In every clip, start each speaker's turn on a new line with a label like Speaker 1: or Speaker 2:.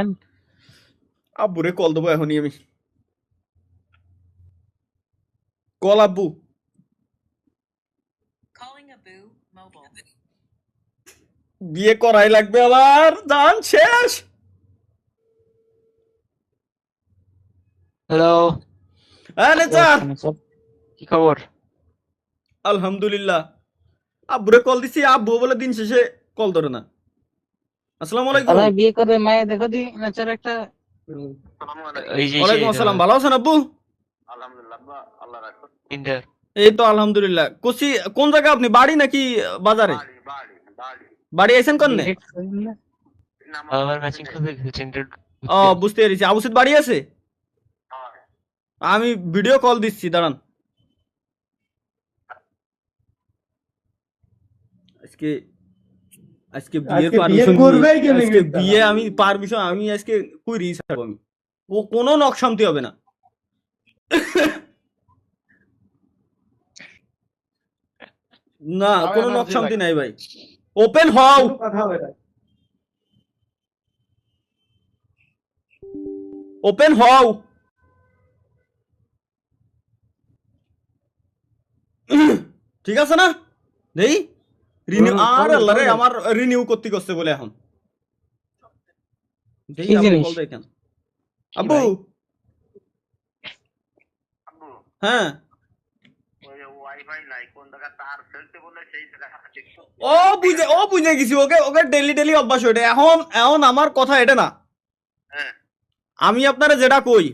Speaker 1: দেখেন।
Speaker 2: আব্বুরে কল দেবো এখনই আমি। কল আব্বু। বিয়ে করাই লাগবে আবার, দান শেষ।
Speaker 1: হ্যালো,
Speaker 2: হ্যাঁ নেচার,
Speaker 1: কি খবর?
Speaker 2: আলহামদুলিল্লাহ। আব্বুরে কল দিছি, আব্বু বলে দিন শেষে কল ধরে না। আসসালামু আলাইকুম।
Speaker 1: দাদা বিয়ে করে মায়ে দেখো দি নেচার একটা।
Speaker 2: ওয়ালাইকুম আসসালাম, ভালো আছেন আব্বু?
Speaker 1: ইন্টার
Speaker 2: এই তো আলহামদুলিল্লাহ। কোসি কোন জায়গা আপনি, বাড়ি নাকি বাজারে? বাড়ি আইছেন কন্নে?
Speaker 1: আমার ম্যাচিং করে ইন্টার।
Speaker 2: ও বুঝতে পেরেছি। আবুসিদ বাড়ি আছে? আমি ভিডিও কল দিচ্ছি, দাঁড়ান। আজকে আজকে বিয়ের পারমিশন করবে, আজকে বিয়ে আমি পারমিশন আমি আজকে কই রিসার্ভ আমি কোনো নকশান্তি হবে না। না কোনো নকশান্তি নাই ভাই, ওপেন হও। ওপেন হও। ঠিক আছে না? দেই রিনিউ আর আল্লাহ রে, আমার রিনিউ করতে করতে বলে এখন দেই আব্বু কল দেই কেন? আব্বু হ্যাঁ, ও বুঝে গেছি। ওকে ওকে ডেলি ডেলি অভ্যাস ওইটা। এখন এখন আমার কথা এটা না, আমি আপনারা যেটা কই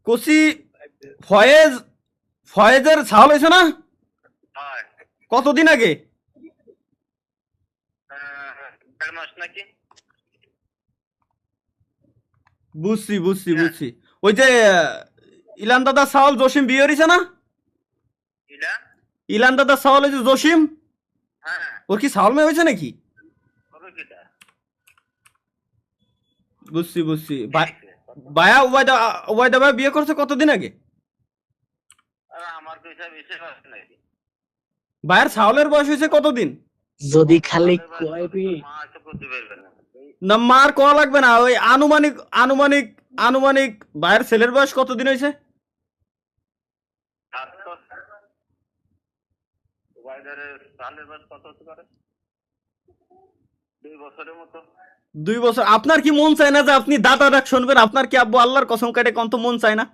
Speaker 2: কসি ফয়েজ, ফয়েজের ছাল হয়েছে না কতদিন আগে? বুঝছি বুঝছি বুঝছি। ওই যে ইলান দাদা সাউল জসিম বিয়ে হয়েছে না? ইলান দাদা সাউল ওই যে জসিম, ওর কি সাউল মেয়ে হয়েছে নাকি? বুঝছি বুঝছি। বায়া ওবায়দা ভাই বিয়ে করছে কতদিন আগে? বায়ার সাউলের বয়স হয়েছে কতদিন?
Speaker 1: যদি খালি
Speaker 2: না মার কোয়া লাগবে না, ওই আনুমানিক আনুমানিক আনুমানিক বায়ের ছেলের বয়স কতদিন হয়েছে? 2 বছর। আপনার কি মন চায় না যে আপনি দাদা ডাক শুনবেন? আপনার কি আব্বু আল্লাহর কসম কাটে কত মন চায় না?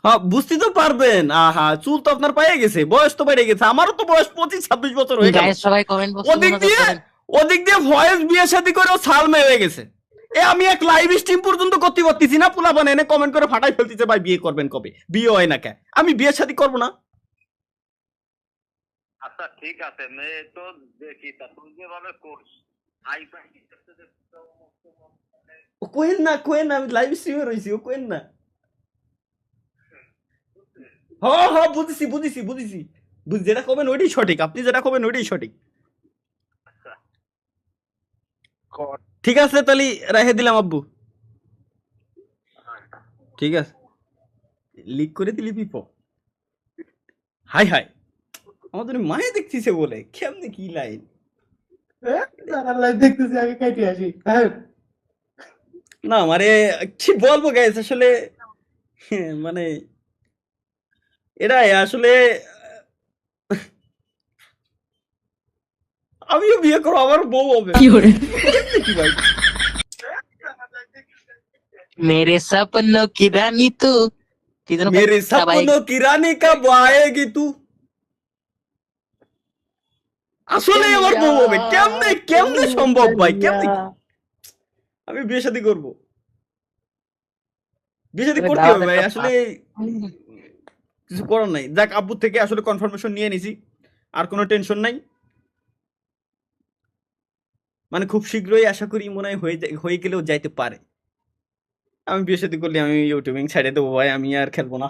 Speaker 2: হ্যাঁ বুঝতে তো পারবেন। আহা, চুল তো আপনার পায়ে গেছে, বয়স তো বেড়ে গেছে। আমারও তো বয়স 25-26 বছর হয়ে গেল।
Speaker 1: সবাই কমেন্ট
Speaker 2: ওদিক দিয়ে ভয়েস বিয়ে শাদী করে সাল মেয়ে হয়ে গেছে। আমি এক লাইভ স্ট্রিম পর্যন্ত করতে পারতেছি না, পোলা বানে এনে কমেন্ট করে ফাটাই ফেলতেছে ভাই বিয়ে করবেন কবে, বিয়ে হয় না কে? আমি বিয়ে শাদী করবো না।
Speaker 3: আচ্ছা ঠিক আছে, মেয়ে তো দেখি তা তুই যেভাবে কোর্স
Speaker 2: কোয়েন না কোয়েন না, আমি লাইভ স্ট্রিমে রয়েছি, ও কোয়েন না। হ্যাঁ হ্যাঁ বুঝেছি বুঝেছি বুঝেছি। যেটা করবেন ওইটাই সঠিক, আপনি যেটা করবেন ওইটাই সঠিক। ঠিক আছে তাহলে রেখে দিলাম আব্বু। ঠিক আছে, লিক করে দিলি পিপো। হাই হাই, আমাদের মায়ে দেখতেছে বলে কেমনে কি লাইন
Speaker 4: দেখতেছি আগে কেটে আসি।
Speaker 2: না মানে কি বলবো গাইস, আসলে মানে এরাই আসলে। আমিও বিয়ে করবো, আমার বউ হবে কি ভাই?
Speaker 1: मेरे सपनों की रानी तू,
Speaker 2: मेरे सपनों की रानी कब आएगी तू। আসলে আমার বউ হবে, কেমনে কেমনে সম্ভব ভাই? কেমনে আমি বিয়ে শাদী করবো? বিয়ে শাদী করতে হবে ভাই, আসলে কিছু করার নাই। যাক, আব্বুর থেকে আসলে কনফার্মেশন নিয়ে নিছি, আর কোনো টেনশন নাই। মানে খুব শীঘ্রই আশা করি মনে হয় হয়ে গেলেও যাইতে পারে। আমি বিয়ে শাদী করলে আমি ইউটিউবিং ছেড়ে দেবো ভাই, আমি আর খেলবো না।